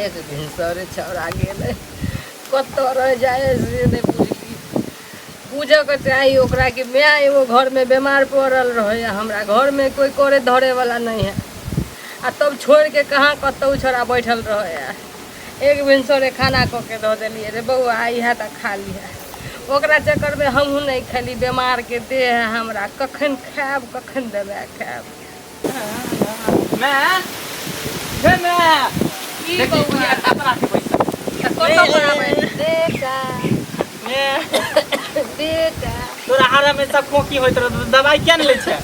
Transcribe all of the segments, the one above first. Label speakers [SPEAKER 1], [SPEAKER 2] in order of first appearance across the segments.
[SPEAKER 1] एक भिनसरे छौड़ा गेले कत रह जाए से नहीं पूछली पूजा के चाही ओकरा कि मैं एगो घर में बीमार पड़ल रहे हमरा घर में कोई करे धरे वाला नहीं है आ तब छोड़ के कहाँ कतौ छोड़ा बैठल रहे एक भिनसरे खाना कऽ के दऽ देलिए रे बउआ आई है तो खा लिया ओकरा चक्कर में हमहूँ नहीं खैली बीमार के देह है हमरा कखन खायब कखन दबाइ खायब की बउआ बेटा
[SPEAKER 2] तोरा हारा में सब खोकी होइत रह दवाई क्या नहीं ले छै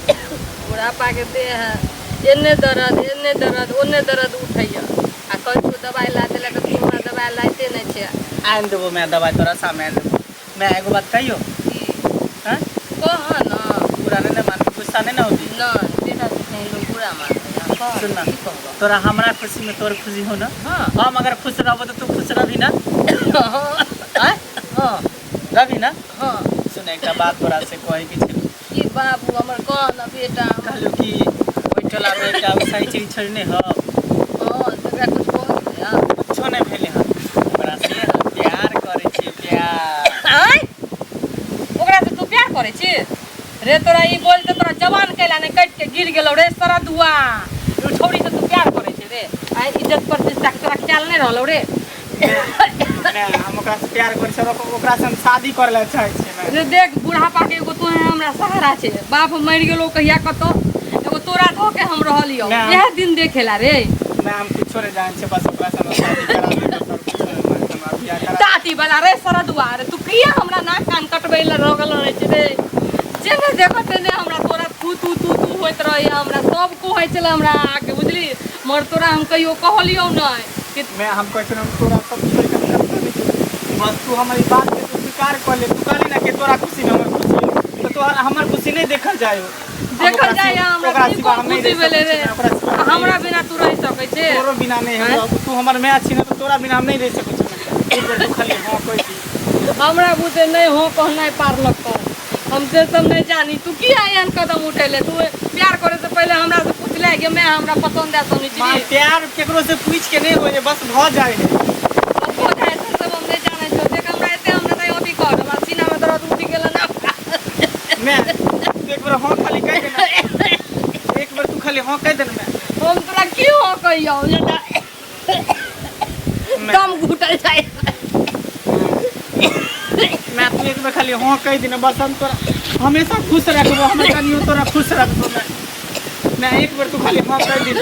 [SPEAKER 1] बुढ़ापा के देह है एने दर्द ओने दर्द उठैया आ कहियो दवाई ला देलक तो हमरा दवाई लाइते नहीं छै
[SPEAKER 2] आन देबो मैं दवाई तोरा सामने आन देबो मैं एगो बात कहियो हां
[SPEAKER 1] कह ना
[SPEAKER 2] पूरा नहीं मान गुस्सा नहीं ना होती
[SPEAKER 1] ना तेरा नहीं लोग पूरा मान
[SPEAKER 2] सुन ना तोरा हमरा खुशी में तोर खुशी हो ना हम अगर खुश रहबो तो तू खुश रहबी ना हां हां रवि ना
[SPEAKER 1] हां
[SPEAKER 2] सुन एक बात तोरा से कहे के छै
[SPEAKER 1] की बाबू हमर कह ना बेटा
[SPEAKER 2] कहलू कि बैठला में एकटा सही चीज छोड़ने ह
[SPEAKER 1] हां तकरा कुछ कह दिया
[SPEAKER 2] कुछो नहीं भेले ह ओकरा से प्यार करे छी प्यार
[SPEAKER 1] आय ओकरा से तू प्यार करे छी रे तोरा ई बोल त तोरा जवान कैला ने कट के गिर गेलो रे सारा दुआ तू छोड़ी से तू प्यार करे छी रे आय इज्जत प्रतिष्ठा के तोरा ख्याल नहीं रहलो रे
[SPEAKER 2] ने हम ओकरा से प्यार करे छी ओकरा से हम शादी करले चाहे छी मैं
[SPEAKER 1] रे देख बुढ़ापा के एगो तू है हमरा सहारा छे बाप मर गेलो कहिया कतो एगो तोरा धो के हम रहलियो यह दिन देखेला रे
[SPEAKER 2] मैं हम कुछो रे जान छे बस ओकरा से हम शादी करा दे
[SPEAKER 1] ताती वाला रे सारा दुआ रे तू किया हमरा नाक कान कटबै ल रगल रहे छे रे जेने देखो तेने हमरा तोरा तू होइत रहे हमरा सब कहै छले हमरा आके बुझली मर तोरा हम कहियो कहलियो नहीं कि
[SPEAKER 2] मैं हम कहै हम तोरा सब छोड़ के बस तू हमारी बात के तू स्वीकार कर ले तू कहली ना कि तोरा खुशी में हमर खुशी तो तोरा हमर खुशी नहीं देखल जायो
[SPEAKER 1] देखल जाय हमरा की खुशी भेले रे हमरा बिना तू रह सकै छे
[SPEAKER 2] तोरो बिना नहीं है तू हमर मैं अच्छी ना तो तोरा बिना हम नहीं रह सकै छी एक बार तू खाली हां कह दी
[SPEAKER 1] हमरा बुझे नहीं हो कहनाइ पार लगतो हम से सब नहीं जानी तू किया एहन कदम उठेले तू प्यार करे से पहले हमरा से पूछ ले कि मैं हमरा पसंद है सुनी छी
[SPEAKER 2] प्यार केकरो से पूछ के नहीं होय बस भ जाय है
[SPEAKER 1] अब हो जाए सब हम नहीं जाने छो देख हमरा एते हमरा नहीं होती कर हमरा सीना में दर्द उठ गेल ना
[SPEAKER 2] मैं एक बार हां खाली कह देना एक बार तू खाली हां कह देना मैं
[SPEAKER 1] हम तोरा क्यों हो कहियो दम घुटल जाए
[SPEAKER 2] मैं तू एक बार खाली हां कह देना बस हम तोरा हमेशा खुश रखबो हम कनियो तोरा खुश रखबो मैं एक बार तू खाली हां कह दे